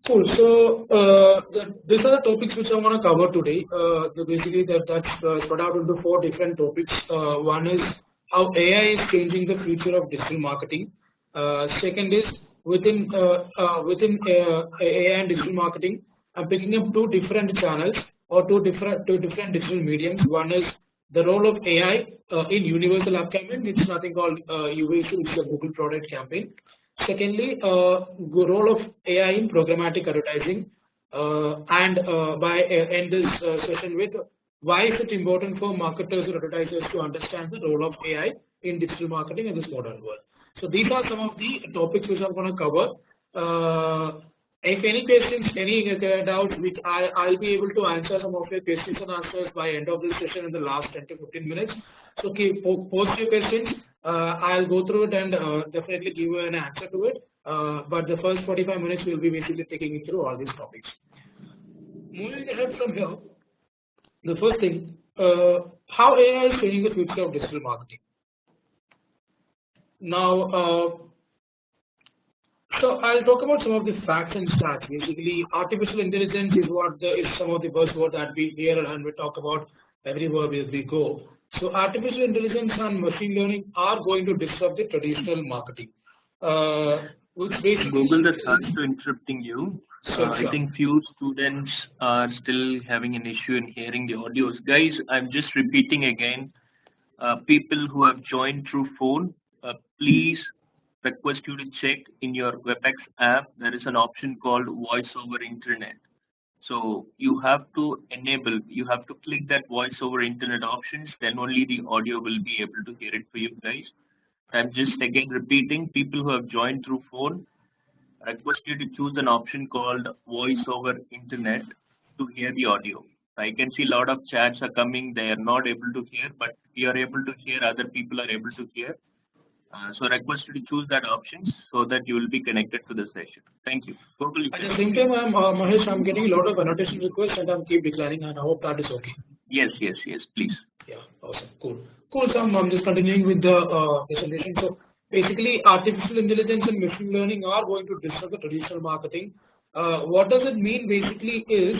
Cool. So these are the topics which I want to cover today. Basically, that's spread out into four different topics. One is how AI is changing the future of digital marketing. Second is within AI and digital marketing, I'm picking up two different channels or two different digital mediums. One is the role of AI in universal app campaign. It's nothing called UAC, which is a Google product campaign. Secondly, the role of AI in programmatic advertising, and by end this session with why is it important for marketers or advertisers to understand the role of AI in digital marketing in this modern world. So these are some of the topics which I'm going to cover. If any questions, any doubts, which I'll be able to answer some of your questions and answers by end of this session in the last 10 to 15 minutes. So post your questions. I'll go through it and definitely give you an answer to it. But the first 45 minutes we'll be basically taking you through all these topics. Moving ahead from here, the first thing, how AI is changing the future of digital marketing. Now, so I'll talk about some of the facts and stats. Basically, artificial intelligence is is some of the buzzword that we hear and we talk about everywhere as we go. So artificial intelligence and machine learning are going to disrupt the traditional marketing. Which basically Google, that's sorry to interrupting you. I think few students are still having an issue in hearing the audios. Guys, I'm just repeating again. People who have joined through phone, please request you to check in your WebEx app. There is an option called Voice over Internet. So you have to enable, you have to click that Voice over Internet options, then only the audio will be able to hear it for you guys. I'm just again repeating, people who have joined through phone, I request you to choose an option called Voice over Internet to hear the audio. I can see a lot of chats are coming, they are not able to hear, but we are able to hear, other people are able to hear. So I request you to choose that option so that you will be connected to the session. Thank you. Totally. At the same time, Mahesh, I'm getting a lot of annotation requests and I'm keep declining, and I hope that is okay. Yes, please. Yeah, awesome, cool. So I'm just continuing with the presentation. So basically, artificial intelligence and machine learning are going to disrupt the traditional marketing. What does it mean? Basically, is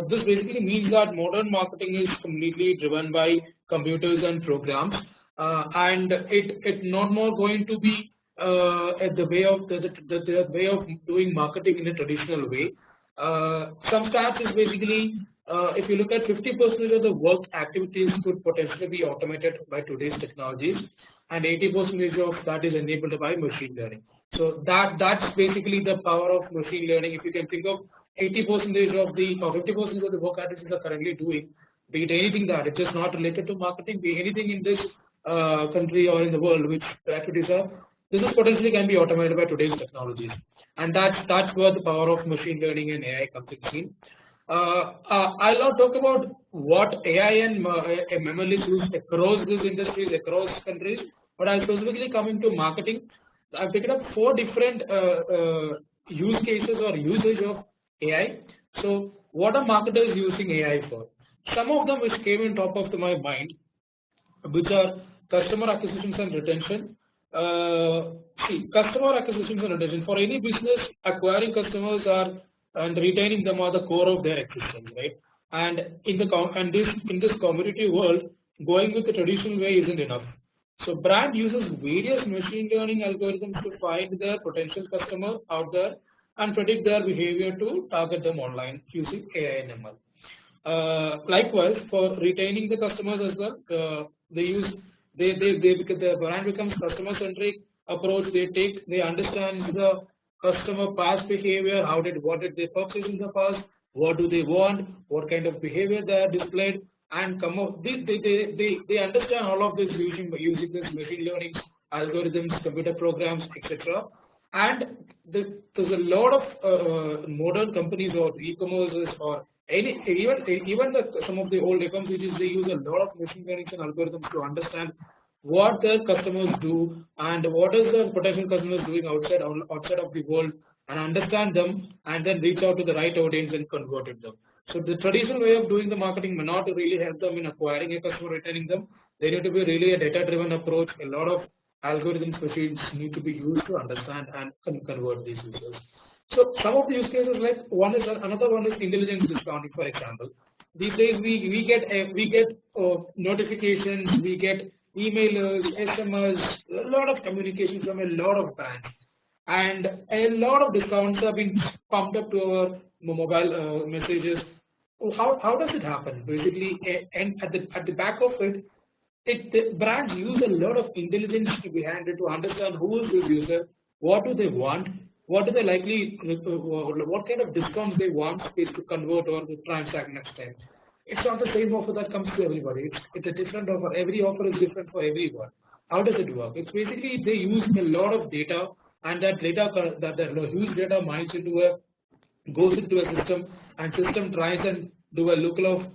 this basically means that modern marketing is completely driven by computers and programs. And it not more going to be at the way of the way of doing marketing in a traditional way. Some stats is basically if you look at 50% of the work activities could potentially be automated by today's technologies, and 80% of that is enabled by machine learning. So that's basically the power of machine learning. If you can think of 80% of the or 50% of the work activities are currently doing, be it anything that it is not related to marketing, be anything in this country or in the world which activities are, this is potentially can be automated by today's technologies, and that's where the power of machine learning and AI comes in. I'll now talk about what AI and ML is used across these industries, across countries, but I'll specifically come into marketing. I've picked up four different use cases or usage of AI. So what are marketers using AI for? Some of them which came in top of my mind, which are customer acquisitions and retention. Customer acquisitions and retention, for any business, acquiring customers and retaining them are the core of their existence, right? And in this commodity world, going with the traditional way isn't enough. So brand uses various machine learning algorithms to find their potential customer out there and predict their behavior to target them online using AI and ML. Likewise, for retaining the customers as well, the brand becomes customer centric approach. They understand the customer past behavior, what did they purchase in the past, what do they want, what kind of behavior they are displayed, and they understand all of this using this machine learning algorithms, computer programs, etc. And there's a lot of modern companies or e-commerce or even some of the old FMCGs, they use a lot of machine learning and algorithms to understand what their customers do and what is the potential customers doing outside of the world, and understand them and then reach out to the right audience and convert them. So the traditional way of doing the marketing may not really help them in acquiring a customer, retaining them. They need to be really a data-driven approach. A lot of algorithms, machines need to be used to understand and convert these users. So some of the use cases, like another one is intelligence discounting, for example. These days we get notifications, we get emailers, SMS, a lot of communications from a lot of brands, and a lot of discounts are being pumped up to our mobile messages. How does it happen? Basically, and at the back of it, the brands use a lot of intelligence behind it to understand who is this user, what do they want, what are they likely, what kind of discounts they want is to convert or to transact next time. It's not the same offer that comes to everybody. It's a different offer. Every offer is different for everyone. How does it work? It's basically they use a lot of data, and that data, that huge data mines into a goes into a system, and system tries and do a look of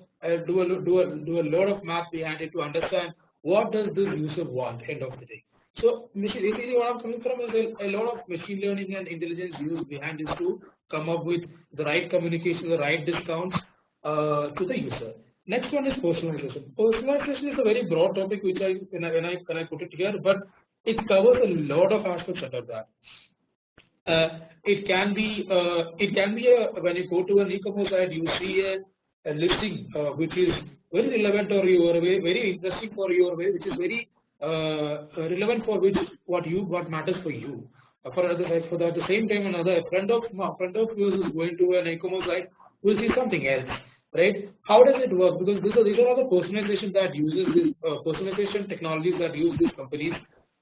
do a lot of math behind it to understand what does this user want end of the day. So basically what I'm coming from is a lot of machine learning and intelligence used behind this to come up with the right communication, the right discounts to the user. Next one is personalization. Personalization is a very broad topic which when I put it here, but it covers a lot of aspects under that. It can be when you go to an e-commerce site, you see a listing which is very relevant or your way, very interesting for your way, which is very relevant for what matters for you. For the same time, another friend of yours is going to an e-commerce site will see something else, right? How does it work? Because these are all the personalization that uses this personalization technologies that use these companies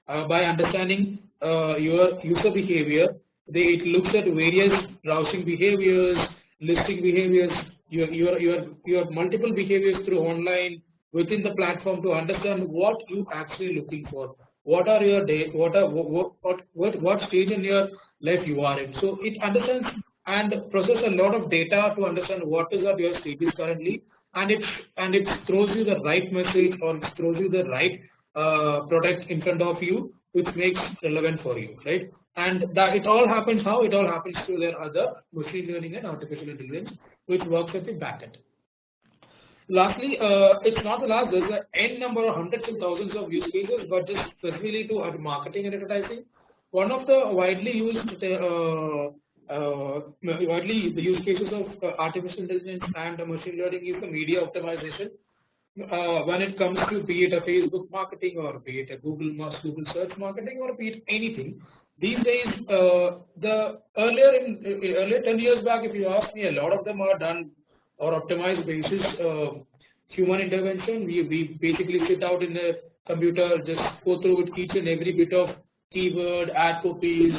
by understanding your user behavior. It looks at various browsing behaviors, listing behaviors, your multiple behaviors through online within the platform to understand what you actually looking for. What are your day? What stage in your life you are in? So it understands and process a lot of data to understand what is at your status currently, and it throws you the right message, or it throws you the right product in front of you, which makes relevant for you, right? And that it all happens how it all happens through their other machine learning and artificial intelligence, which works at the back end. Lastly, it's not the last. There's an n number of hundreds and thousands of use cases, but just specifically to marketing and advertising. One of the widely used the use cases of artificial intelligence and machine learning is the media optimization. When it comes to be it a Facebook marketing, or be it a Google search marketing, or be it anything. These days, the earlier 10 years back, if you ask me, a lot of them are done or optimized basis human intervention. We basically sit out in the computer, just go through with each and every bit of keyword, ad copies,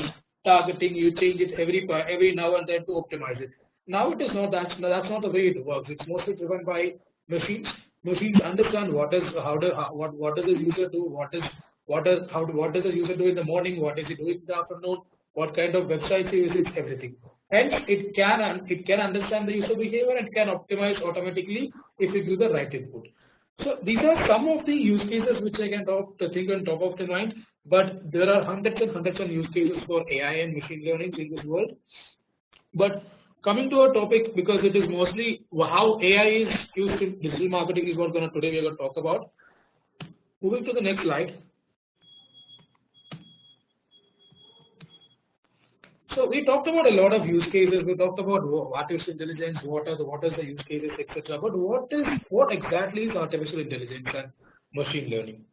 targeting. You change it every now and then to optimize it. Now it is not that's not the way it works. It's mostly driven by machines. Machines understand what does the user do, what does the user do in the morning, what does he do in the afternoon, what kind of websites he visits, everything. Hence, it can understand the user behavior and can optimize automatically if you give the right input. So these are some of the use cases which I can think on top of the mind, but there are hundreds and hundreds of use cases for AI and machine learning in this world. But coming to our topic, because it is mostly how AI is used in digital marketing is what today we are going to talk about. Moving to the next slide. So we talked about a lot of use cases. We talked about artificial intelligence, what are the use cases, etc. But what exactly is artificial intelligence and machine learning?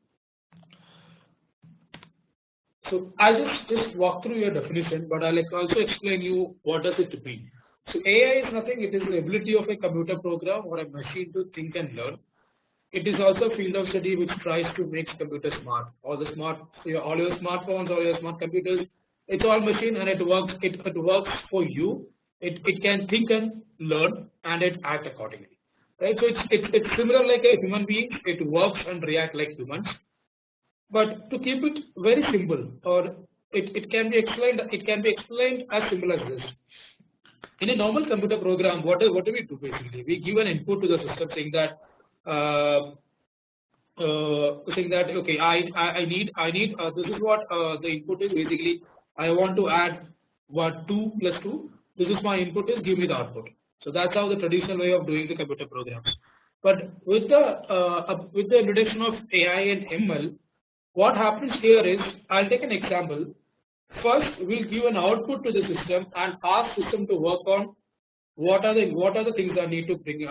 So I'll just walk through your definition, but I'll also explain you what does it mean. So AI is nothing. It is the ability of a computer program or a machine to think and learn. It is also a field of study which tries to make computers smart. All your smartphones, all your smart computers. It's all machine, and it works. It works for you. It can think and learn, and it act accordingly. Right. So it's similar like a human being. It works and react like humans. But to keep it very simple, or it can be explained. It can be explained as simple as this. In a normal computer program, what do we do basically? We give an input to the system saying that okay, I need this is what the input is basically. I want to add 2 plus 2. This is my input is, give me the output. So that's how the traditional way of doing the computer programs. But with the introduction of AI and ML, what happens here is, I'll take an example. First, we'll give an output to the system and ask system to work on what are the things that need to bring,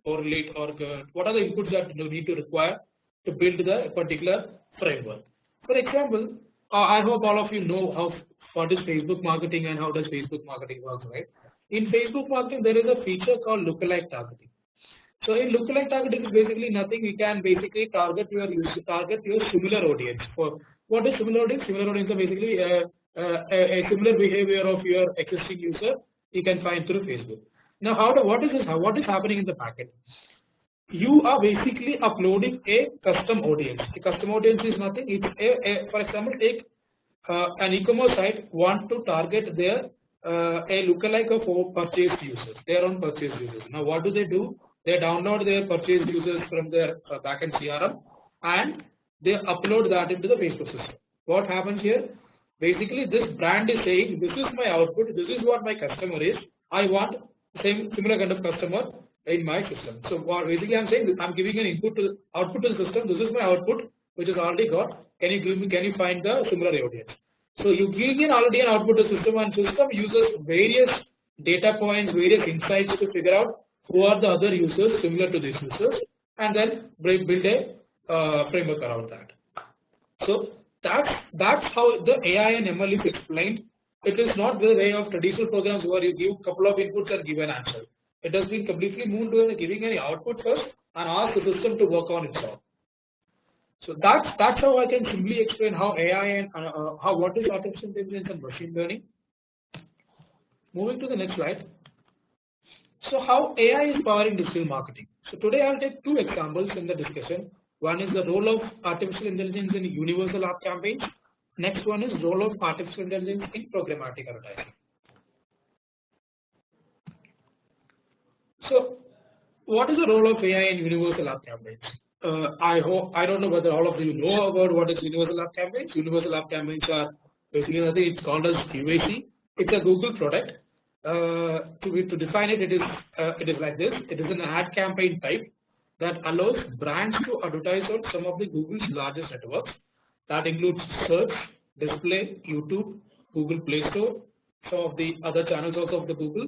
correlate, or what are the inputs that you need to require to build the particular framework. For example, I hope all of you know what is Facebook marketing and how does Facebook marketing works, right? In Facebook marketing, there is a feature called lookalike targeting. So in lookalike targeting is basically nothing. We can basically target your similar audience. For what is similar audience? Similar audience are basically a similar behavior of your existing user you can find through Facebook. Now, what is happening in the packet? You are basically uploading a custom audience. A custom audience is nothing. It's for example, take an e-commerce site want to target their a lookalike of purchased users, their own purchased users. Now, what do? They download their purchased users from their backend CRM and they upload that into the Facebook system. What happens here? Basically, this brand is saying, this is my output, this is what my customer is. I want similar kind of customer in my system. So what basically I'm saying, I'm giving an output to the system. This is my output, which is already got. Can you find the similar audience? So you give already an output to the system, and system uses various data points, various insights to figure out who are the other users similar to these users, and then build a framework around that. So that's how the AI and ML is explained. It is not the way of traditional programs where you give a couple of inputs and give an answer. It has been completely moved to giving an output first and ask the system to work on itself. So that's how I can simply explain how AI and what is artificial intelligence and machine learning. Moving to the next slide. So how AI is powering digital marketing. So today I'll take two examples in the discussion. One is the role of artificial intelligence in universal app campaigns. Next one is role of artificial intelligence in programmatic advertising. So what is the role of AI in universal app campaigns? I don't know whether all of you know about what is universal app campaigns. Universal app campaigns are basically, I think it's called as UAC. It's a Google product. To define it, it is like this. It is an ad campaign type that allows brands to advertise on some of the Google's largest networks. That includes search, display, YouTube, Google Play Store, some of the other channels also of the Google,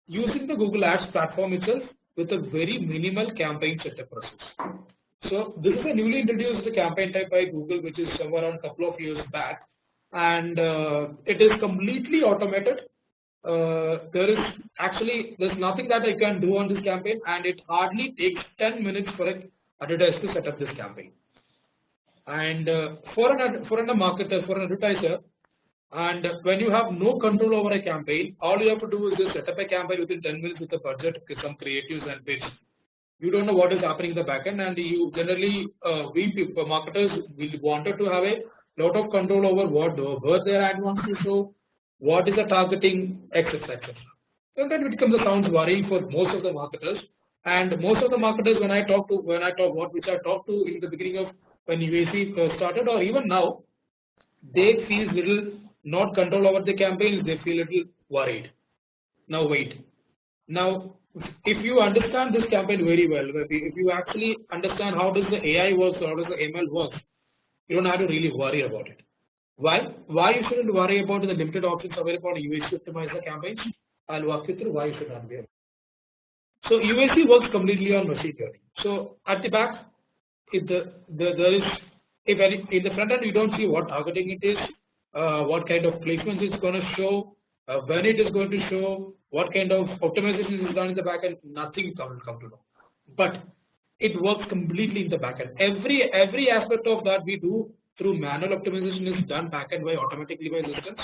using the Google Ads platform itself with a very minimal campaign setup process. So this is a newly introduced campaign type by Google, which is somewhere around a couple of years back, and it is completely automated. There's nothing that I can do on this campaign, and it hardly takes 10 minutes for an advertiser to set up this campaign. And for an advertiser, and when you have no control over a campaign, all you have to do is just set up a campaign within 10 minutes with a budget, with some creatives and bids. You don't know what is happening in the backend, and you generally, we people, marketers, we wanted to have a lot of control over where their ad wants to show, what is the targeting, etc. And then it becomes a sounds worrying for most of the marketers. And most of the marketers, which I talked to in the beginning of when UAC started, or even now, they feel little not control over the campaigns. They feel a little worried. Now wait. Now, if you understand this campaign very well, if you actually understand how does the AI works or how does the ML works, you don't have to really worry about it. Why? Why you shouldn't worry about the limited options available on UAC to optimize the campaigns? I'll walk you through why you should not be able. So UAC works completely on machine learning. So at the back, in the front end you don't see what targeting it is, what kind of placements it's going to show, when it is going to show, what kind of optimization is done in the back end. Nothing you come to know. But it works completely in the back end. Every aspect of that we do through manual optimization is done backend by automatically by systems,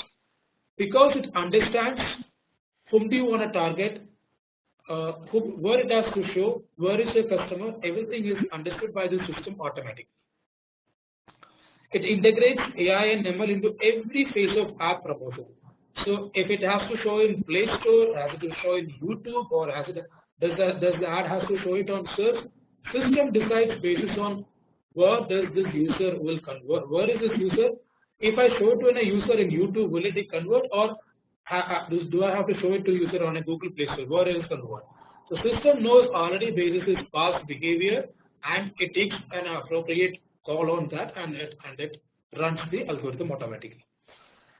because it understands whom do you want to target, where it has to show, where is your customer. Everything is understood by the system automatically. It integrates AI and ML into every phase of app promotion. So if it has to show in Play Store, has it to show in YouTube, or does the ad has to show it on search? System decides basis on where does this user will convert. Where is this user? If I show it to a user in YouTube, will it convert, or do I have to show it to user on a Google Play Store? Where is convert? So system knows already basis its past behavior, and it takes an appropriate call on that, and it runs the algorithm automatically.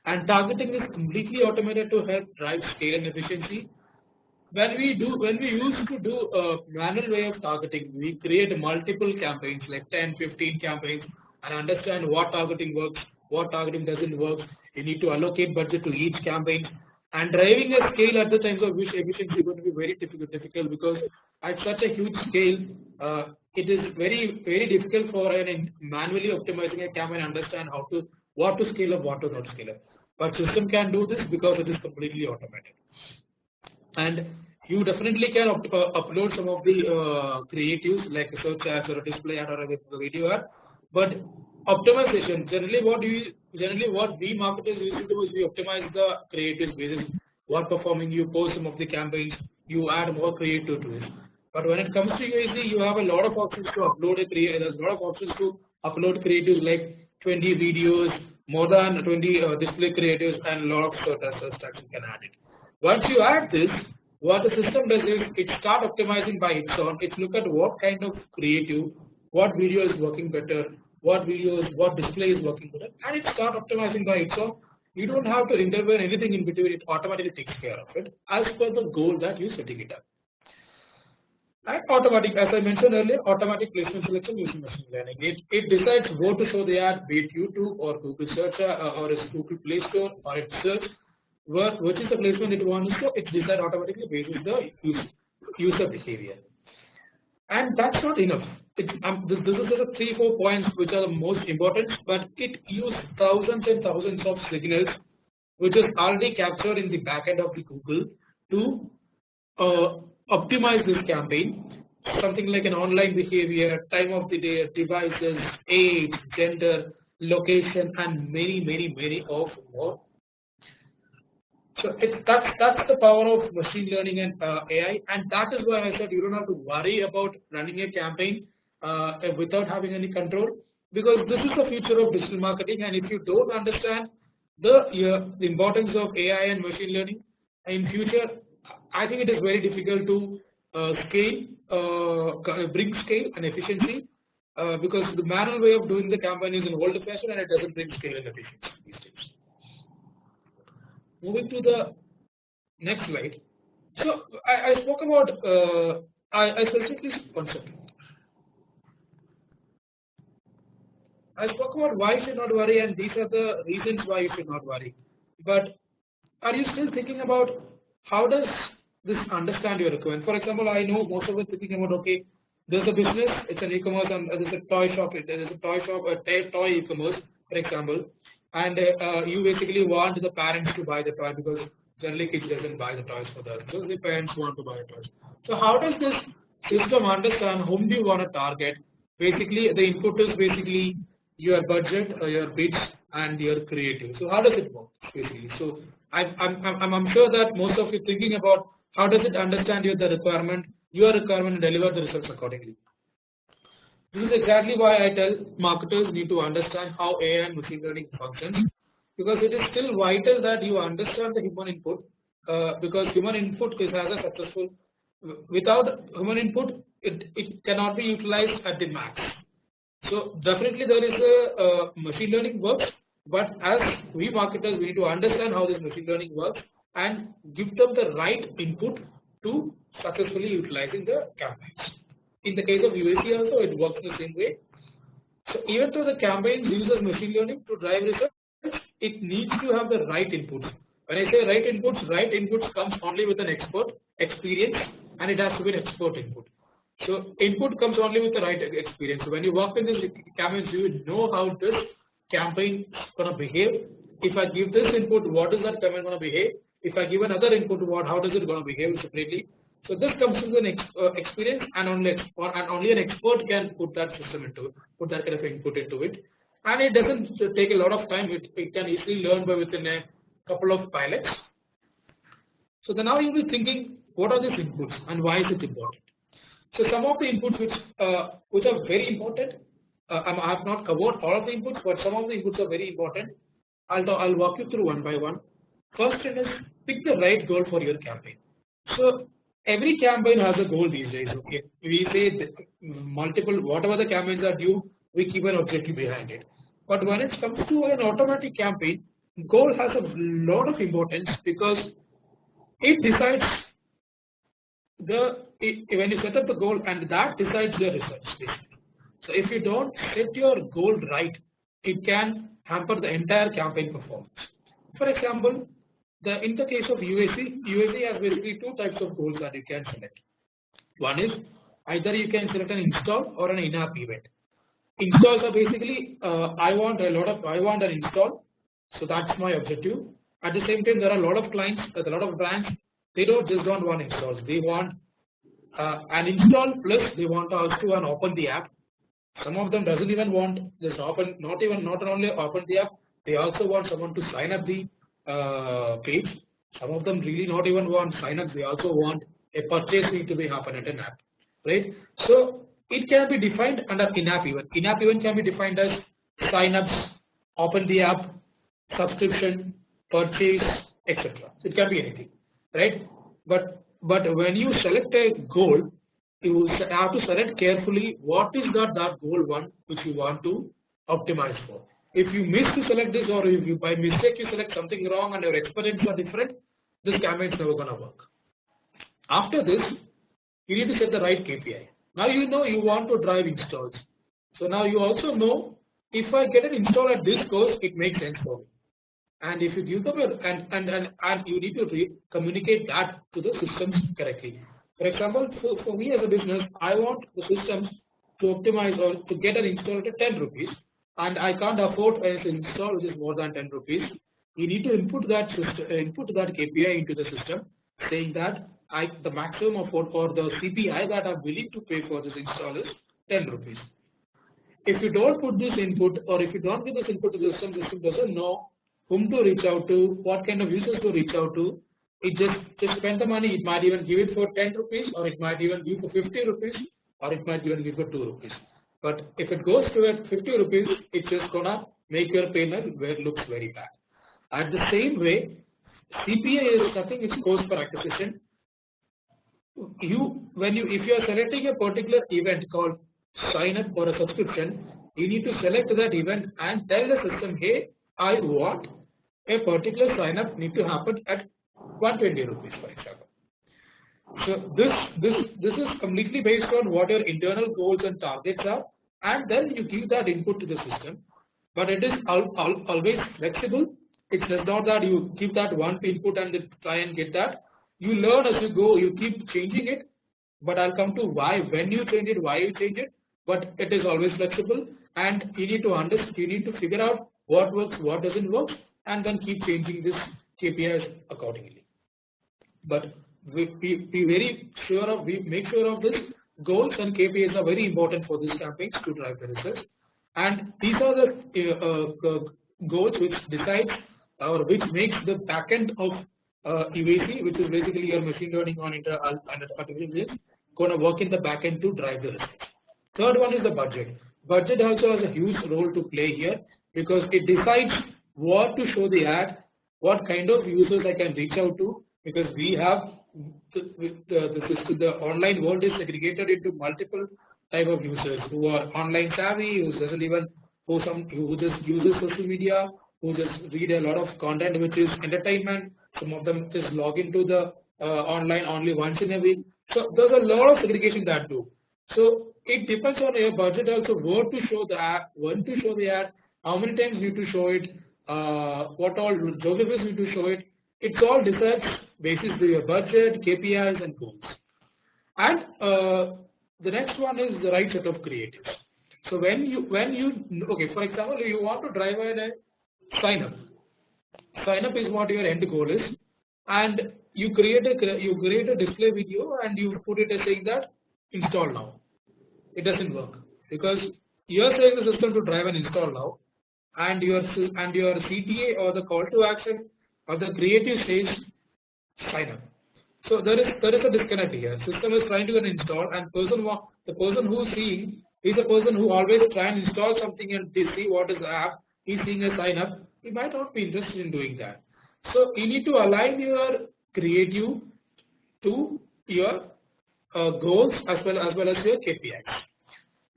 and targeting is completely automated to help drive scale and efficiency. When we used to do a manual way of targeting, we create multiple campaigns like 10, 15 campaigns and understand what targeting works, what targeting doesn't work. You need to allocate budget to each campaign, and driving a scale at the times of which efficiency is going to be very difficult because at such a huge scale, it is very difficult for an manually optimizing a campaign understand what to scale up, what to not scale up. But system can do this because it is completely automated. And you definitely can upload some of the creatives like a search ads or a display ad or a video ad, but optimization generally what we marketers used to do is we optimize the creatives basis what performing. You post some of the campaigns, you add more creative to it. But when it comes to USD, you have a lot of options to upload there's a lot of options to upload creatives like 20 videos, more than 20 display creatives, and a lot of search tags you can add it. Once you add this, what the system does is it start optimizing by its own. It look at what kind of creative, what video is working better, what display is working better, and it start optimizing by its own. You don't have to intervene anything in between. It automatically takes care of it as per the goal that you're setting it up. And automatic, as I mentioned earlier, automatic placement selection using machine learning. It decides where to show the ad, be it YouTube or Google Search or its Google Play Store or its search. Which is the placement it wants to show, it decides automatically based on the user behavior. And that's not enough. This is the 3-4 points which are the most important, but it uses thousands and thousands of signals which is already captured in the backend of the Google to optimize this campaign. Something like an online behavior, time of the day, devices, age, gender, location, and many of more. So that's the power of machine learning and AI, and that is why I said you don't have to worry about running a campaign without having any control, because this is the future of digital marketing. And if you don't understand the importance of AI and machine learning in future, I think it is very difficult to bring scale and efficiency because the manual way of doing the campaign is an old fashion and it doesn't bring scale and efficiency these days. Moving to the next slide. So I spoke about I selected this concept. I spoke about why you should not worry, and these are the reasons why you should not worry. But are you still thinking about how does this understand your requirement? For example, I know most of us thinking about, okay, there's a business, it's an e-commerce, and there's a toy shop, a toy e-commerce, for example. And you basically want the parents to buy the toy because generally kids doesn't buy the toys for them. So the parents want to buy toys. So how does this system understand whom do you want to target? Basically, the input is basically your budget, your bids, and your creative. So how does it work basically? So I'm sure that most of you thinking about how does it understand your requirement, and deliver the results accordingly. This is exactly why I tell marketers need to understand how AI and machine learning functions, because it is still vital that you understand the human input, because human input is as a successful. Without human input, it cannot be utilized at the max. So definitely there is a machine learning works, but as we marketers, we need to understand how this machine learning works and give them the right input to successfully utilizing the campaigns. In the case of UAC also, it works the same way. So even though the campaign uses machine learning to drive results, it needs to have the right inputs. When I say right inputs comes only with an expert experience, and it has to be an expert input. So input comes only with the right experience. So when you work in this campaign, you know how this campaign is going to behave. If I give this input, what is that campaign going to behave? If I give another input, how does it going to behave separately? So this comes with an experience, and only an expert can put that system put that kind of input into it, and it doesn't take a lot of time. It can easily learn by within a couple of pilots. So then now you'll be thinking, what are these inputs and why is it important? So some of the inputs which are very important. I have not covered all of the inputs, but some of the inputs are very important. I'll walk you through one by one. First thing is pick the right goal for your campaign. So every campaign has a goal these days. Okay, we say multiple, whatever the campaigns are due, we keep an objective behind it. But when it comes to an automatic campaign, goal has a lot of importance because it decides when you set up the goal, and that decides the results basically. So if you don't set your goal right, it can hamper the entire campaign performance. For example, in the case of UAC has basically two types of goals that you can select. One is either you can select an install or an in-app event. Installs are basically I want an install, so that's my objective. At the same time, there are a lot of clients, a lot of brands. They don't just want one install. They want an install plus they want us to open the app. Some of them doesn't even want this open, not only open the app. They also want someone to sign up the page. Some of them really not even want sign up. They also want a purchase need to be happen at an app, right? So it can be defined under in-app event. In-app event can be defined as sign-ups, open the app, subscription, purchase, etc. It can be anything, right? But when you select a goal, you have to select carefully what is that goal one which you want to optimize for. If you miss to select this, or if you by mistake you select something wrong and your experience are different, this campaign is never gonna work. After this, you need to set the right KPI. Now you know you want to drive installs. So now you also know if I get an install at this cost, it makes sense for me. And if you give them and you need to communicate that to the systems correctly. For example, for me as a business, I want the systems to optimize or to get an install at 10 rupees, and I can't afford an install which is more than 10 rupees. You need to input that KPI into the system, saying that the maximum afford or the CPI that I'm willing to pay for this install is 10 rupees. If you don't put this input, or if you don't give this input to the system doesn't know whom to reach out to, what kind of users to reach out to. It just spend the money. It might even give it for 10 rupees, or it might even give for 50 rupees, or it might even give for 2 rupees. But if it goes to at 50 rupees, it's just gonna make your payment where it looks very bad. At the same way, CPA is nothing, it's cost per acquisition. If you are selecting a particular event called sign up or a subscription, you need to select that event and tell the system, hey, I want a particular sign up need to happen at 120 rupees, for example. So this is completely based on what your internal goals and targets are, and then you give that input to the system. But it is always flexible. It's just not that you give that one input and try and get that. You learn as you go. You keep changing it. But I'll come to why, when you change it, why you change it. But it is always flexible, and you need to understand. You need to figure out what works, what doesn't work, and then keep changing this KPIs accordingly. But we make sure of this. Goals and KPIs are very important for these campaigns to drive the results. And these are the goals which decides or which makes the backend of UAC, which is basically your machine learning on artificial intelligence, going to work in the backend to drive the results. Third one is the budget. Budget also has a huge role to play here because it decides what to show the ad, what kind of users I can reach out to, because we have the online world is segregated into multiple type of users who are online savvy, who just uses social media, who just read a lot of content which is entertainment. Some of them just log into the online only once in a week. So there's a lot of segregation that do. So it depends on your budget also, where to show the ad, when to show the ad, how many times you need to show it, what all geographies you need to show it. It's all decides basis to your budget, KPIs, and goals. And the next one is the right set of creatives. So when you okay, for example, you want to drive a sign up. Sign up is what your end goal is, and you create a display video and you put it as saying that install now. It doesn't work because you are saying the system to drive and install now, and your CTA or the call to action or the creative says sign up. So there is a disconnect here. System is trying to install, and the person who's seeing is a person who always try and install something and see what is the app. He's seeing a sign up. He might not be interested in doing that. So you need to align your creative to your goals as well as your KPIs.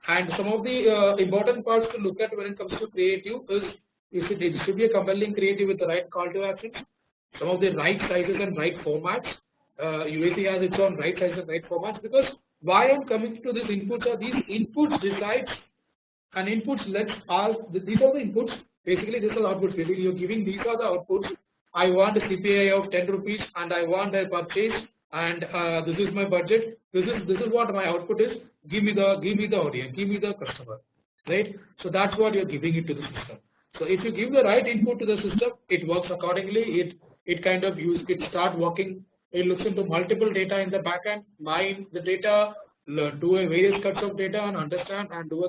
And some of the important parts to look at when it comes to creative is It should be a compelling creative with the right call to actions, some of the right sizes and right formats. UAC has its own right sizes and right formats, because why I'm coming to these inputs are these inputs decides and inputs these are the inputs, basically these are the outputs, basically you're giving these are the outputs. I want a CPI of 10 rupees and I want a purchase, and this is my budget, this is what my output is, give me the audience, give me the customer, right? So that's what you're giving it to the system. So if you give the right input to the system, it works accordingly, it kind of start working, it looks into multiple data in the backend, mine the data, do a various cuts of data and understand and do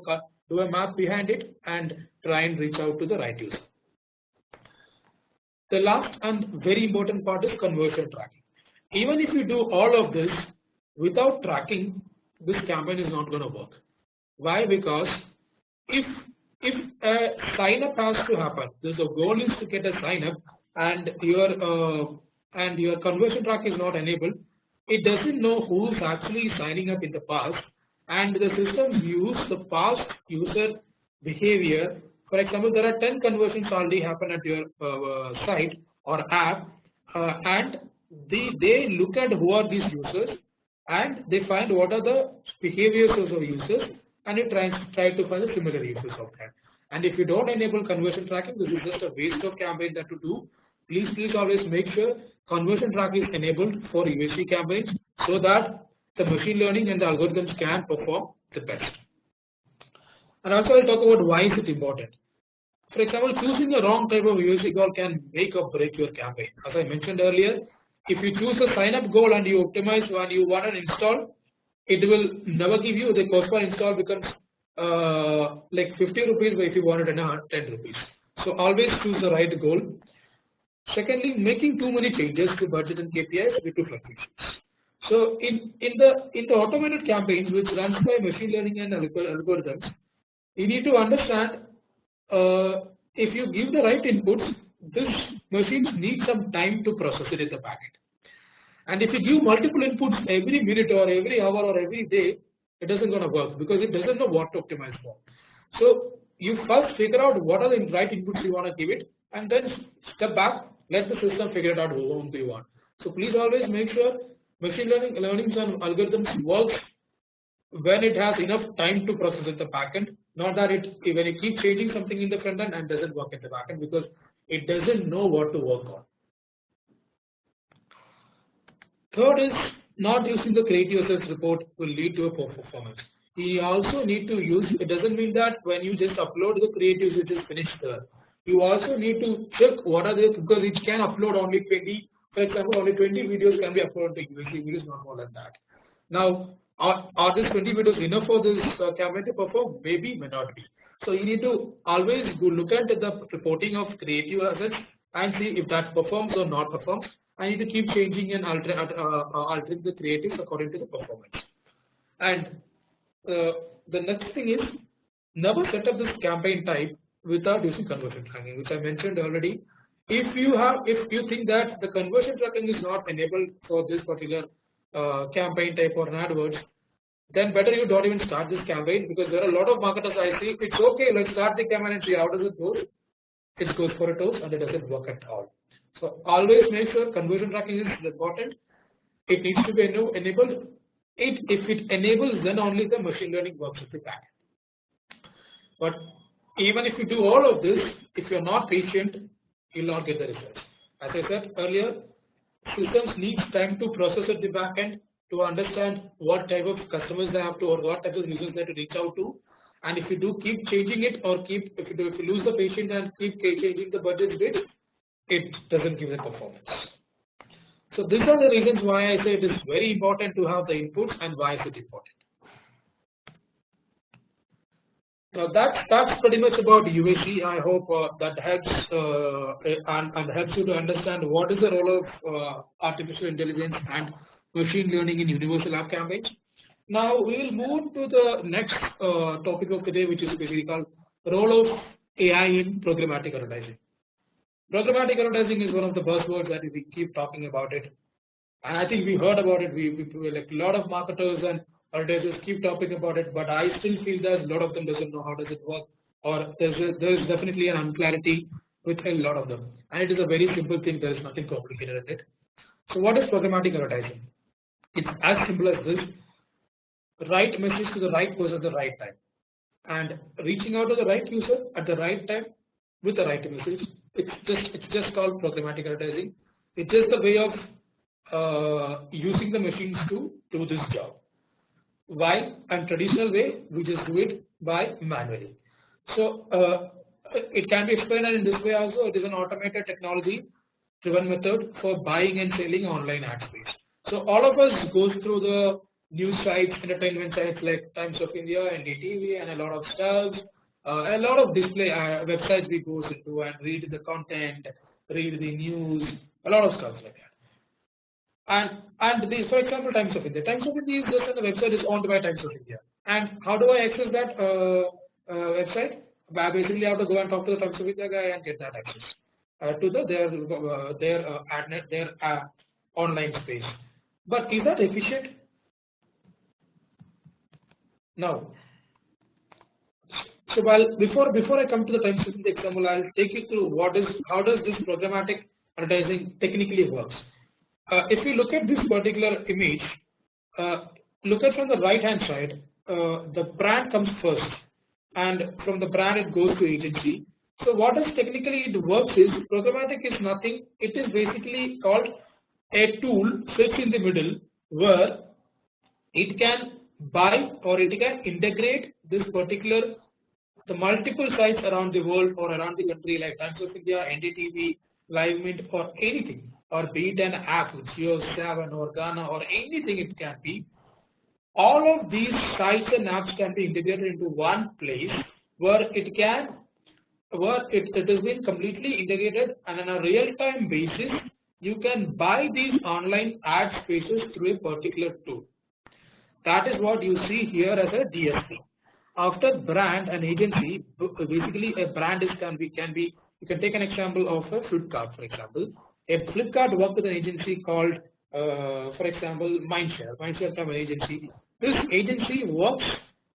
a map behind it and try and reach out to the right user. The last and very important part is conversion tracking. Even if you do all of this without tracking, this campaign is not going to work. Why? Because if a sign up has to happen, the goal is to get a sign up, and your conversion track is not enabled, it doesn't know who's actually signing up in the past, and the systems use the past user behavior. For example, there are 10 conversions already happen at your site or app, and they look at who are these users and they find what are the behaviors of users, and it try to find the similar users of that. And if you don't enable conversion tracking, this is just a waste of campaign that to do. Please always make sure conversion track is enabled for UAC campaigns, so that the machine learning and the algorithms can perform the best. And also I'll talk about why is it important. For example, choosing the wrong type of UAC goal can make or break your campaign. As I mentioned earlier, if you choose a sign up goal and you optimize when you want an install, it will never give you the cost per install becomes like 50 rupees, but if you want it in 10 rupees. So always choose the right goal. Secondly, making too many changes to budget and KPIs lead to fluctuations. So in the automated campaigns which runs by machine learning and algorithms, you need to understand if you give the right inputs, these machines need some time to process it in the backend. And if you give multiple inputs every minute or every hour or every day, it doesn't going to work, because it doesn't know what to optimize for. So you first figure out what are the right inputs you want to give it, and then step back, let the system figure it out whom do you want. So please always make sure machine learning and algorithms works when it has enough time to process in the backend, not that when you keep changing something in the front end and doesn't work in the backend, because it doesn't know what to work on. Third is not using the creative assets report will lead to a poor performance. You also need to use, it doesn't mean that when you just upload the creatives it is finished there. You also need to check what are the, because it can upload only 20, for example, only 20 videos can be uploaded to UAC videos, not more than that. Now, are these 20 videos enough for this campaign to perform? Maybe, may not be. So you need to always go look at the reporting of creative assets and see if that performs or not performs. I need to keep changing and altering the creatives according to the performance. And the next thing is never set up this campaign type without using conversion tracking, which I mentioned already. If you think that the conversion tracking is not enabled for this particular campaign type or an AdWords, then better you don't even start this campaign, because there are a lot of marketers I see. It's okay, let's start the campaign and see how does it go. It goes for a toss and it doesn't work at all. So always make sure conversion tracking is important. It needs to be enabled. If it enables, then only the machine learning works at the back. But even if you do all of this, if you're not patient, you'll not get the results. As I said earlier, systems need time to process at the back end to understand what type of customers they have to or what type of users they have to reach out to. And if you do keep changing it, or if you lose the patience and keep changing the budget bit, it doesn't give the performance. So these are the reasons why I say it is very important to have the inputs and why is it important. Now that's pretty much about UAC. I hope that helps and helps you to understand what is the role of artificial intelligence and machine learning in universal app campaigns. Now we will move to the next topic of today, which is basically called role of AI in programmatic advertising. Programmatic advertising is one of the buzzwords that we keep talking about it, and I think we heard about it. We like a lot of marketers and advertisers keep talking about it, but I still feel that a lot of them doesn't know how does it work or there is definitely an unclarity with a lot of them, and it is a very simple thing. There is nothing complicated in it. So what is programmatic advertising? It's as simple as this: right message to the right person at the right time, and reaching out to the right user at the right time with the right message. It's just called programmatic advertising. It's just a way of using the machines to do this job. While and traditional way, we just do it by manually. So it can be explained in this way also. It is an automated technology driven method for buying and selling online ad space. So all of us goes through the news sites, entertainment sites like Times of India, NDTV, and a lot of stuff. A lot of display websites we go into and read the content, read the news, a lot of stuff like that. And the, for example, Times of India. Times of India is just the website is owned by Times of India. And how do I access that website? Basically, I have to go and talk to the Times of India guy and get that access to their online space. But is that efficient? No. So before I come to the Times of India example, I'll take you through how does this programmatic advertising technically works. If you look at this particular image, look at from the right hand side, the brand comes first, and from the brand it goes to agency. So what is technically it works is programmatic is nothing. It is basically called a tool sits in the middle where it can buy or it can integrate this particular the multiple sites around the world or around the country like Times of India, NDTV, Live Mint, or anything, or be it an app, Geo 7 or Ghana or anything it can be. All of these sites and apps can be integrated into one place where it has been completely integrated, and on a real-time basis, you can buy these online ad spaces through a particular tool. That is what you see here as a DSP. After brand and agency, basically a brand can be you can take an example of a Flipkart, for example. A Flipkart worked with an agency called, for example, Mindshare. Mindshare from an agency. This agency works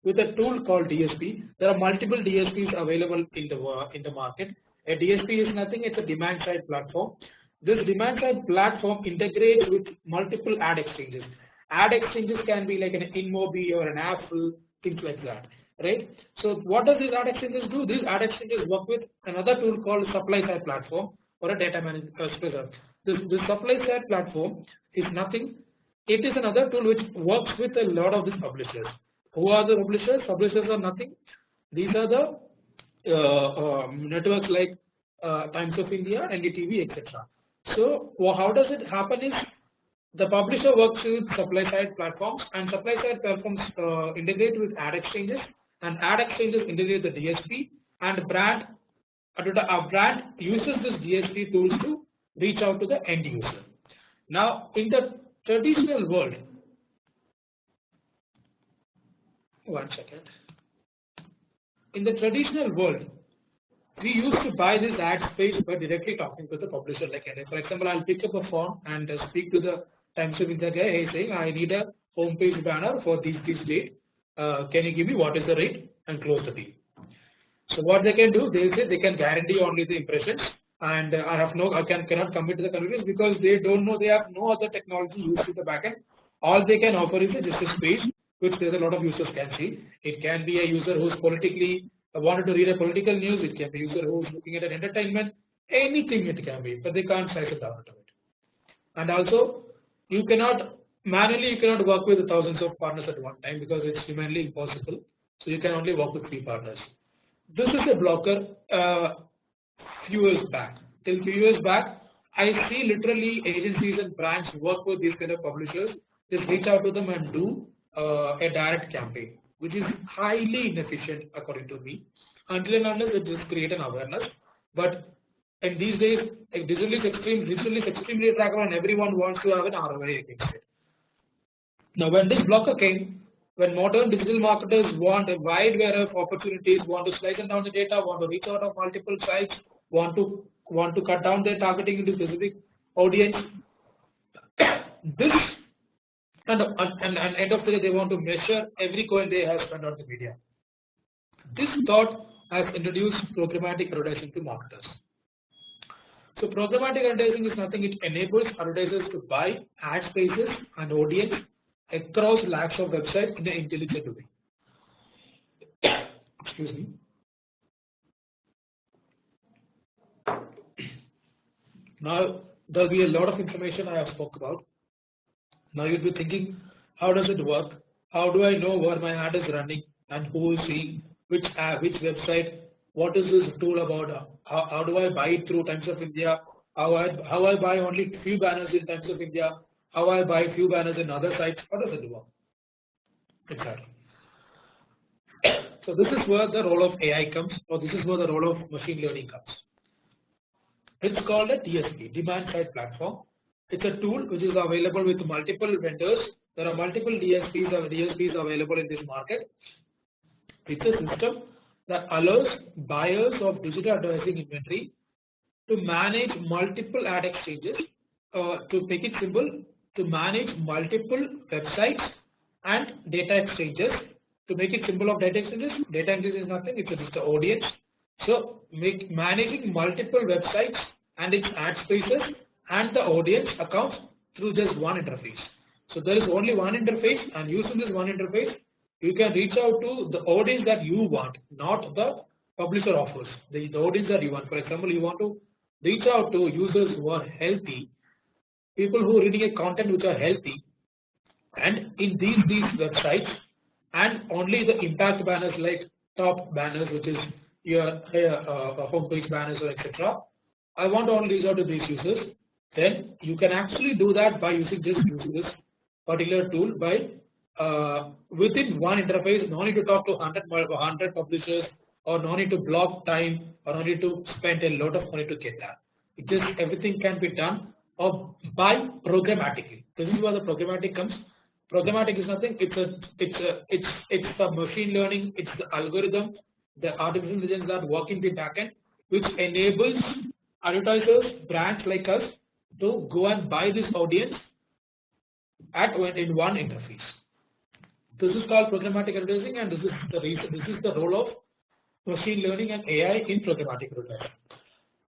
with a tool called DSP. There are multiple DSPs available in the market. A DSP is nothing; it's a demand-side platform. This demand-side platform integrates with multiple ad exchanges. Ad exchanges can be like an InMobi or an Apple, things like that, right? So what does these ad exchanges do? These ad exchanges work with another tool called supply-side platform or a data management. This supply-side platform is nothing. It is another tool which works with a lot of these publishers. Who are the publishers? Publishers are nothing. These are the networks like Times of India, NDTV, etc. So how does it happen is the publisher works with supply-side platforms, and supply-side platforms integrate with ad exchanges, and ad exchanges integrate the DSP, and a brand uses this DSP tools to reach out to the end user. Now, in the traditional world, one second. In the traditional world, we used to buy this ad space by directly talking to the publisher. Like, for example, I'll pick up a phone and speak to the Times of India guy, saying, I need a homepage banner for this date. Can you give me what is the rate, and close the deal. So what they can do, they say they can guarantee only the impressions, and I cannot commit to the convenience because they don't know, they have no other technology used in the backend. All they can offer is just a space which there's a lot of users can see. It can be a user who's politically wanted to read a political news. It can be a user who's looking at an entertainment. Anything it can be, but they can't size it down to it. And also, you cannot work with thousands of partners at one time because it's humanly impossible. So you can only work with 3 partners. This is a blocker. Few years back, till few years back, I see literally agencies and brands work with these kind of publishers. Just reach out to them and do a direct campaign, which is highly inefficient according to me. Until and unless it just create an awareness. But in these days, digital is extremely trackable, and everyone wants to have an ROI against it. Now, when this blocker came, when modern digital marketers want a wide variety of opportunities, want to slice down the data, want to reach out of multiple sites, want to cut down their targeting into specific audience, this and end of the day they want to measure every coin they have spent on the media. This thought has introduced programmatic advertising to marketers. So programmatic advertising is nothing, it enables advertisers to buy ad spaces and audience across lakhs of websites in an intelligent way. Excuse me. Now there will be a lot of information I have spoke about. Now you'll be thinking, how does it work? How do I know where my ad is running and who is seeing which ad, which website? What is this tool about? How do I buy it through Times of India? How I buy only few banners in Times of India? How I buy few banners in other sites? How does it work? Exactly. So this is where the role of AI comes, or this is where the role of machine learning comes. It's called a DSP, demand side platform. It's a tool which is available with multiple vendors. There are multiple DSPs available in this market. It's a system that allows buyers of digital advertising inventory to manage multiple ad exchanges, to make it simple, to manage multiple websites and data exchanges. To make it simple of data exchanges is nothing, it's just the audience. So managing multiple websites and its ad spaces and the audience accounts through just one interface. So there is only one interface, and using this one interface, you can reach out to the audience that you want, not the publisher offers. The audience that you want. For example, you want to reach out to users who are healthy, people who are reading a content which are healthy, and in these websites, and only the impact banners like top banners, which is your homepage banners or etc. I want to only reach out to these users. Then you can actually do that by using this particular tool by within one interface. No need to talk to 100 publishers, or no need to block time, or no need to spend a lot of money to get that. It just everything can be done by programmatically. This is where the programmatic comes. Programmatic is nothing. It's the machine learning. It's the algorithm, the artificial intelligence that work in the backend, which enables advertisers, brands like us, to go and buy this audience in one interface. This is called programmatic advertising, and this is the reason. This is the role of machine learning and AI in programmatic advertising.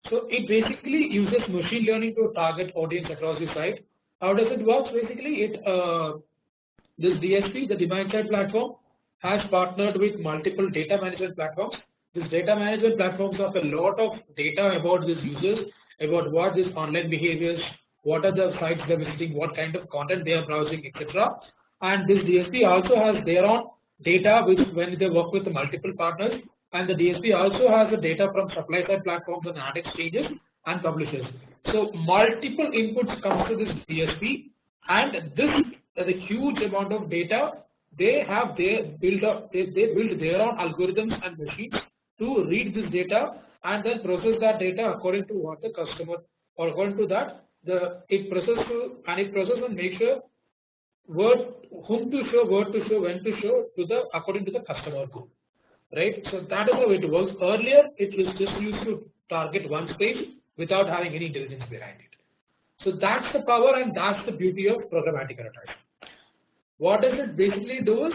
So it basically uses machine learning to target audience across the site. How does it work? Basically, this DSP, the demand side platform, has partnered with multiple data management platforms. These data management platforms have a lot of data about these users, about what these online behaviors, what are the sites they're visiting, what kind of content they are browsing, etc. And this DSP also has their own data, which when they work with the multiple partners, and the DSP also has the data from supply side platforms and ad exchanges and publishers. So multiple inputs comes to this DSP, and this is a huge amount of data. They build their own algorithms and machines to read this data and then process that data according to what the customer, or according to that it processes and make sure whom to show, where to show, when to show according to the customer goal. Right? So that is how it works. Earlier, it was just used to target one space without having any intelligence behind it. So that's the power, and that's the beauty of programmatic advertising. What does it basically do is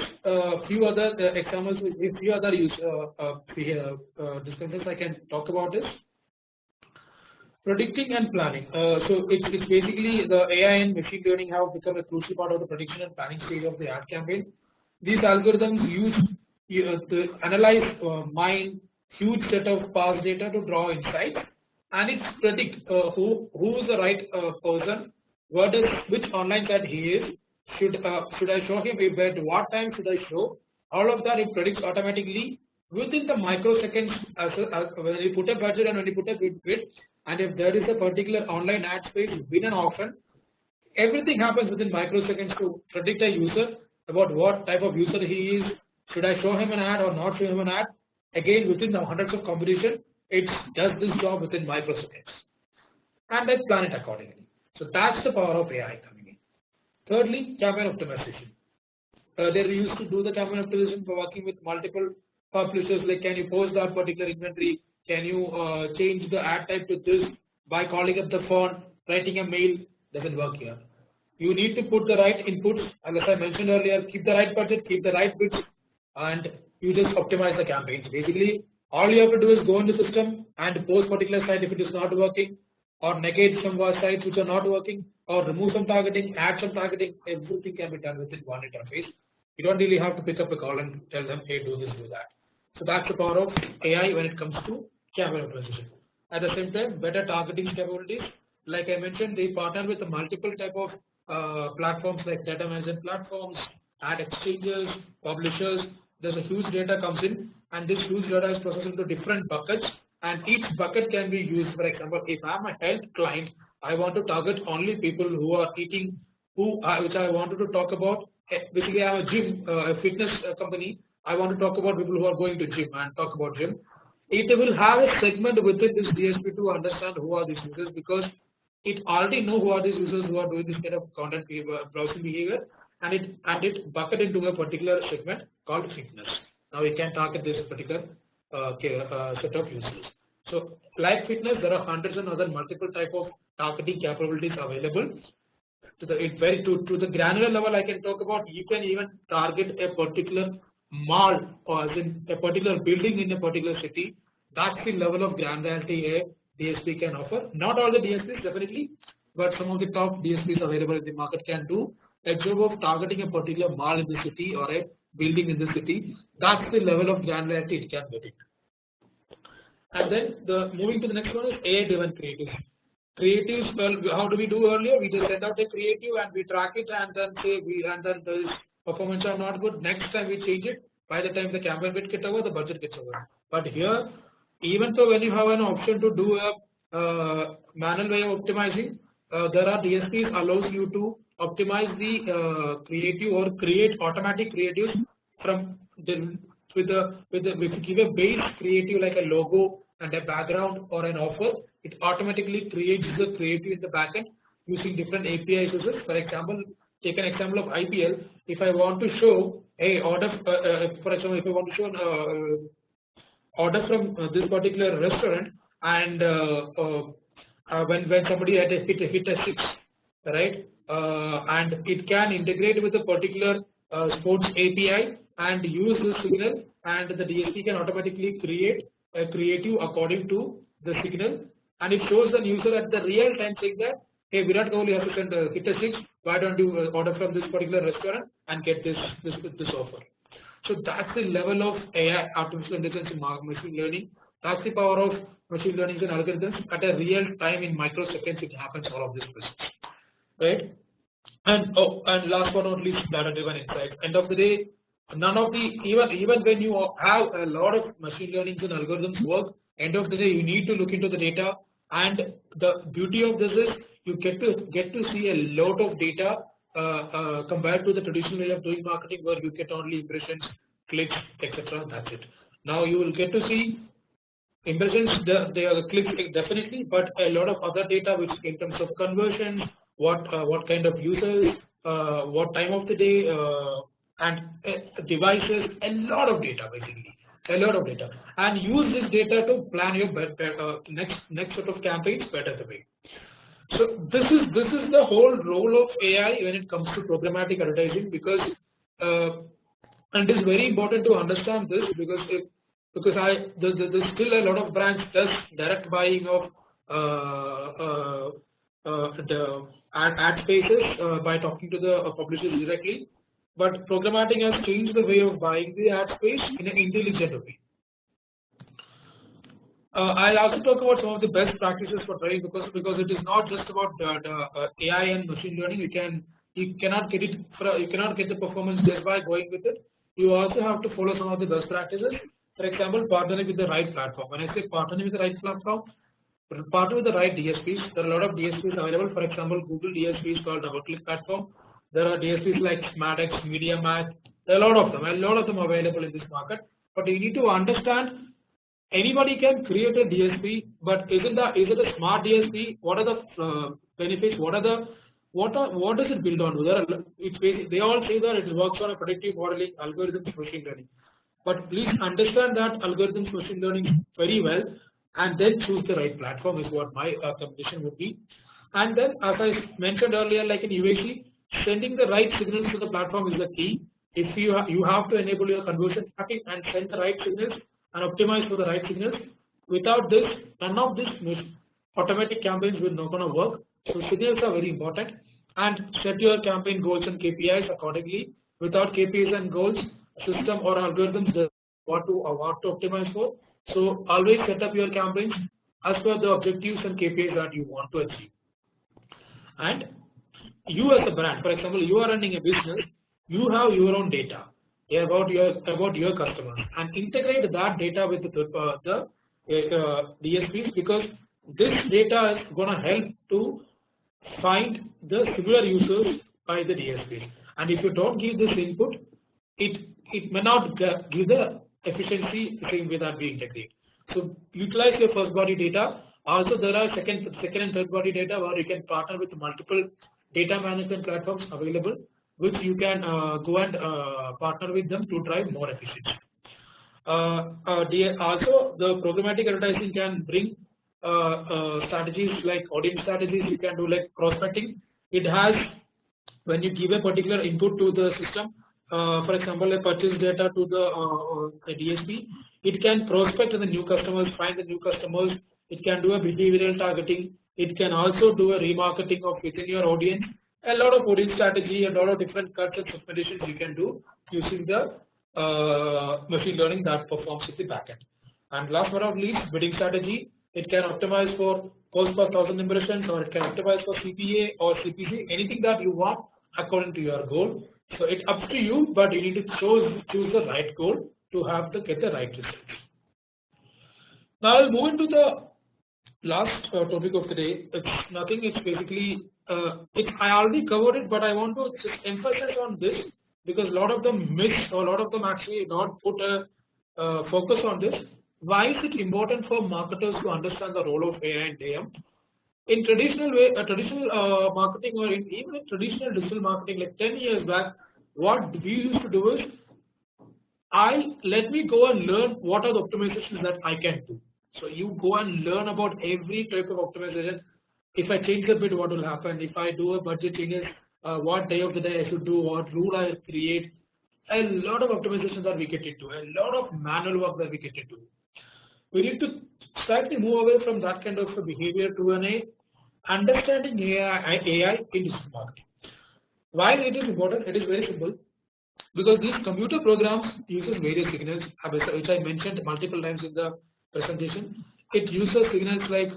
few other examples, a few other discussions I can talk about is predicting and planning. So it's basically the AI and machine learning have become a crucial part of the prediction and planning stage of the ad campaign. These algorithms use to analyze, mine huge set of past data to draw insights, and it predict who is the right person, which online site he is, should I show him, at what time should I show. All of that it predicts automatically within the microseconds when you put a budget and when you put a bid, and if there is a particular online ad space win an auction, everything happens within microseconds to predict a user about what type of user he is. Should I show him an ad or not show him an ad? Again, within the hundreds of competition, it does this job within microseconds, and I plan it accordingly. So that's the power of AI coming in. Thirdly, campaign optimization. They used to do the campaign optimization by working with multiple publishers, like can you post that particular inventory? Can you change the ad type to this by calling up the phone, writing a mail? Doesn't work here. You need to put the right inputs, and as I mentioned earlier, keep the right budget, keep the right bids, and you just optimize the campaigns. Basically, All you have to do is go in the system and post particular site if it is not working, or negate some sites which are not working, or remove some targeting, add some targeting. Everything can be done within one interface. You don't really have to pick up a call and tell them, hey, do this, do that. So that's the power of AI when it comes to campaign optimization. At the same time, better targeting capabilities. Like I mentioned, they partner with multiple type of platforms like data management platforms, ad exchanges, publishers. There's a huge data comes in, and this huge data is processed into different buckets, and each bucket can be used. For example, if I'm a health client, I want to target only people who are eating, which I wanted to talk about. Basically, I'm a gym, a fitness company. I want to talk about people who are going to gym and talk about gym. It will have a segment within this DSP to understand who are these users, because it already know who are these users who are doing this kind of content browsing behavior, and it bucket into a particular segment called fitness. Now we can target this particular set of users. So like fitness, there are hundreds and other multiple type of targeting capabilities available. To the granular level, I can talk about, you can even target a particular mall, or as in a particular building in a particular city. That's the level of granularity a DSP can offer. Not all the DSPs definitely, but some of the top DSPs available in the market can do a job of targeting a particular mall in the city or a building in the city. That's the level of granularity it can get it. And then moving to the next one is AI-driven creatives. Creatives, well, how do we do earlier? We just send out a creative and we track it, and then say the performance are not good. Next time we change it. By the time the campaign bit gets over, the budget gets over. But here, even though when you have an option to do a manual way of optimizing, there are DSPs allows you to optimize the creative or create automatic creatives from the if you give a base creative like a logo and a background or an offer, it automatically creates the creative in the backend using different API sources. For example, take an example of IPL. If I want to show a order, for example, if I want to show an order from this particular restaurant, and when somebody had hit a six, right, and it can integrate with a particular sports API and use this signal, and the DSP can automatically create a creative according to the signal, and it shows the user at the real time saying that, hey, Virat Kohli has to send hit a six. Why don't you order from this particular restaurant and get this offer? So that's the level of AI, artificial intelligence in machine learning. That's the power of machine learning and algorithms. At a real time, in microseconds, it happens all of this process, right? And last but not least, data-driven insights. End of the day, none of the even when you have a lot of machine learning and algorithms work, end of the day, you need to look into the data. And the beauty of this is you get to see a lot of data compared to the traditional way of doing marketing, where you get only impressions, clicks, etc. That's it. Now you will get to see impressions, the clicks definitely, but a lot of other data, which in terms of conversions, what kind of users, what time of the day, and devices, a lot of data basically, a lot of data, and use this data to plan your next set of campaigns better the way. So this is the whole role of AI when it comes to programmatic advertising, because and it is very important to understand this, because there's still a lot of brands does direct buying of the ad spaces by talking to the publishers directly, but programmatic has changed the way of buying the ad space in an intelligent way. I'll also talk about some of the best practices for trading, because it is not just about the AI and machine learning. You cannot get the performance just by going with it. You also have to follow some of the best practices. For example, partnering with the right platform. When I say partnering with the right platform, partner with the right DSPs. There are a lot of DSPs available. For example, Google DSP is called DoubleClick platform. There are DSPs like SmartX, MediaMath. There are a lot of them available in this market. But you need to understand, anybody can create a DSP, but is it a smart DSP? What are the benefits? What does it build on? They all say that it works on a predictive modeling, algorithms, machine learning. But please understand that algorithms, machine learning very well, and then choose the right platform is what my recommendation would be. And then, as I mentioned earlier, like in UAC, sending the right signals to the platform is the key. If you have to enable your conversion tracking and send the right signals, and optimize for the right signals. Without this, none of this automatic campaigns will not gonna work. So signals are very important, and set your campaign goals and KPIs accordingly. Without KPIs and goals, system or algorithms does what to optimize for. So always set up your campaigns as per the objectives and KPIs that you want to achieve. And you as a brand, for example, you are running a business, you have your own data about your customers, and integrate that data with the DSPs, because this data is gonna help to find the similar users by the DSPs. And if you don't give this input, it may not give the efficiency the same way that we integrate. So utilize your first party data. Also, there are second and third party data where you can partner with multiple data management platforms available, which you can go and partner with them to drive more efficiency. Also, the programmatic advertising can bring strategies like audience strategies. You can do like prospecting. It has, when you give a particular input to the system, for example, a purchase data to the DSP, it can prospect the new customers, find the new customers. It can do a behavioral targeting. It can also do a remarketing of within your audience. A lot of audience strategy, a lot of different cuts and segmentations you can do using the machine learning that performs at the backend. And last but not least, bidding strategy. It can optimize for cost per 1,000 impressions, or it can optimize for CPA or CPC, anything that you want according to your goal. So it's up to you, but you need to choose the right goal to get the right results. Now I'll move into the last topic of the day. It's nothing. It's basically I already covered it, but I want to just emphasize on this because a lot of them miss, or a lot of them actually not put a focus on this. Why is it important for marketers to understand the role of AI and AM? In traditional marketing, or even in traditional digital marketing, like 10 years back, what we used to do is, let me go and learn what are the optimizations that I can do. So you go and learn about every type of optimization. If I change the bid, what will happen? If I do a budget changes, what day of the day I should do, what rule I create. A lot of optimizations that we get into, a lot of manual work that we get into. We need to slightly move away from that kind of a behavior to an understanding AI in digital marketing. Why it is important? It is very simple. Because these computer programs uses various signals, which I mentioned multiple times in the presentation. It uses signals like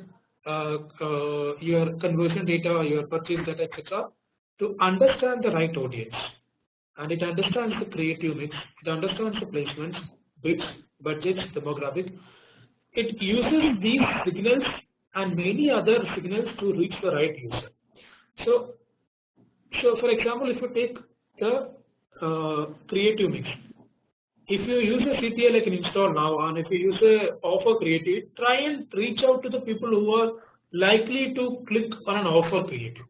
your conversion data, your purchase data, etc., to understand the right audience. And it understands the creative mix, it understands the placements, bids, budgets, demographic. It uses these signals and many other signals to reach the right user. So for example, if you take the creative mix, if you use a CPA like an install now, and if you use a offer creative, try and reach out to the people who are likely to click on an offer creative,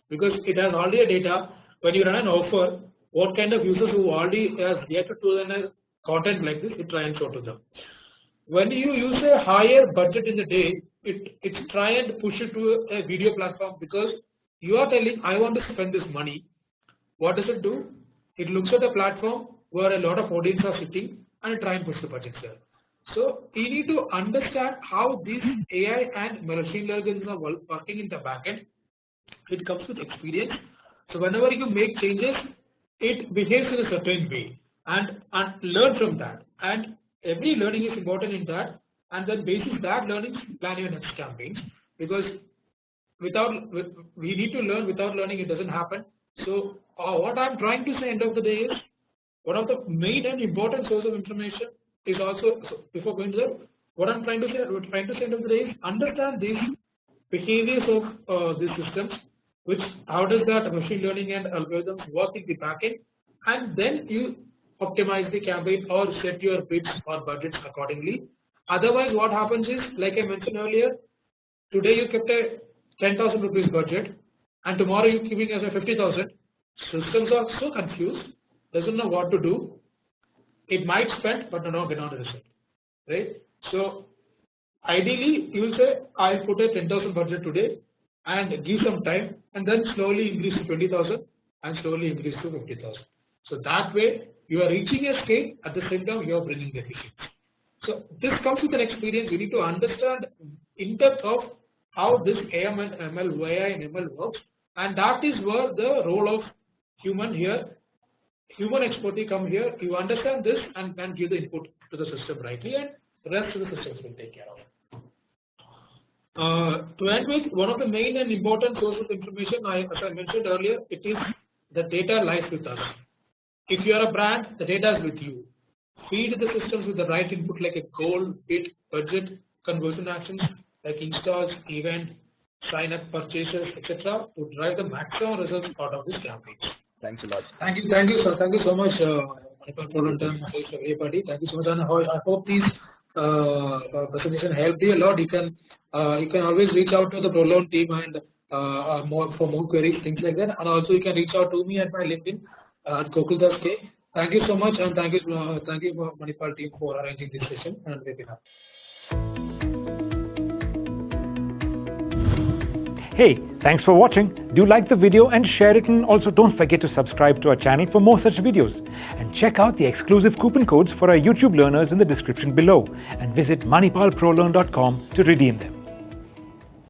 because it has already a data. When you run an offer, what kind of users who already has reacted to a content like this, it try and show to them. When you use a higher budget in the day, it's try and push it to a video platform, because you are telling, I want to spend this money. What does it do? It looks at a platform where a lot of audience are sitting and try and push the budget there. So you need to understand how these AI and machine learning are working in the backend. It comes with experience. So whenever you make changes, it behaves in a certain way, and learn from that. And every learning is important in that, and then basis that learning, plan your next campaigns, because we need to learn. Without learning, it doesn't happen. So what I'm trying to say end of the day is, one of the main and important source of information is also, so before going to that, what I'm trying to say end of the day is, understand these behaviors of these systems, which how does that machine learning and algorithms work in the backend, and then you optimize the campaign or set your bids or budgets accordingly. Otherwise, what happens is, like I mentioned earlier, today you kept a 10,000 rupees budget, and tomorrow you're giving us a 50,000. Systems are so confused, doesn't know what to do. It might spend, but not get on the result, right? So ideally, you will say, I'll put a 10,000 budget today and give some time, and then slowly increase to 20,000 and slowly increase to 50,000. So that way, you are reaching a scale, at the same time you are bringing the efficiency. So this comes with an experience. You need to understand in depth of how this AM and ML, AI and ML works, and that is where the role of human expertise come here. You understand this and then give the input to the system rightly, and the rest of the systems will take care of it. To end with, one of the main and important sources of information, as I mentioned earlier, it is the data lies with us. If you are a brand, the data is with you. Feed the systems with the right input like a goal, bid, budget, conversion actions like installs, event, sign up, purchases, etc. to drive the maximum results out of this campaign. Thanks a lot. Thank you, sir. Thank you so much, everybody. Thank you so much, and I hope these presentation helped you a lot. You can always reach out to the ProLearn team and for more queries, things like that, and also you can reach out to me at my LinkedIn at Gokuldas K. Thank you so much, and thank you Manipal team for arranging this session and webinar. Hey, thanks for watching. Do like the video and share it, and also don't forget to subscribe to our channel for more such videos. And check out the exclusive coupon codes for our YouTube learners in the description below, and visit manipalprolearn.com to redeem them.